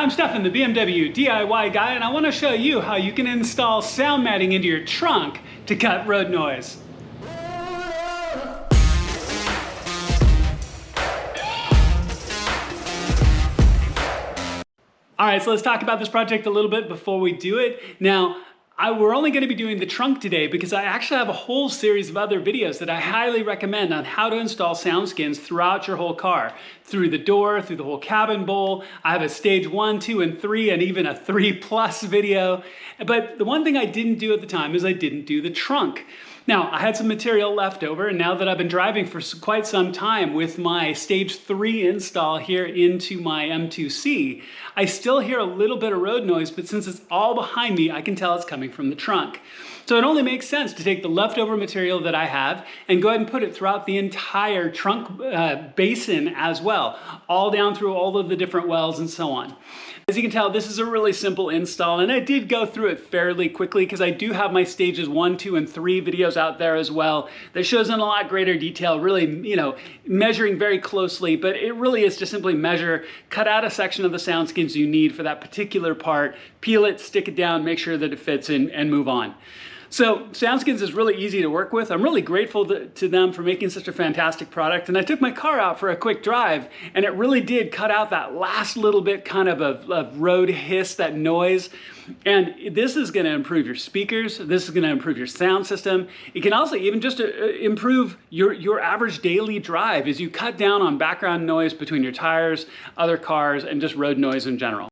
I'm Stefan, the BMW DIY guy, and I want to show you how you can install sound matting into your trunk to cut road noise. All right, so let's talk about this project a little bit before we do it. Now, we're only going to be doing the trunk today because I actually have a whole series of other videos that I highly recommend on how to install sound skins throughout your whole car. Through the door, through the whole cabin bowl. I have a stage 1, 2, and 3, and even a 3+ video. But the one thing I didn't do at the time is I didn't do the trunk. Now, I had some material left over, and now that I've been driving for quite some time with my stage 3 install here into my M2C, I still hear a little bit of road noise, but since it's all behind me, I can tell it's coming from the trunk. So it only makes sense to take the leftover material that I have and go ahead and put it throughout the entire trunk basin as well, all down through all of the different wells and so on. As you can tell, this is a really simple install, and I did go through it fairly quickly because I do have my stages 1, 2, and 3 videos out there as well that shows in a lot greater detail, really, measuring very closely, but it really is to simply measure, cut out a section of the sound skins you need for that particular part, peel it, stick it down, make sure that it fits in, and move on. So SoundSkins is really easy to work with. I'm really grateful to them for making such a fantastic product. And I took my car out for a quick drive, and it really did cut out that last little bit kind of road hiss, that noise. And this is going to improve your speakers. This is going to improve your sound system. It can also even just improve your average daily drive as you cut down on background noise between your tires, other cars, and just road noise in general.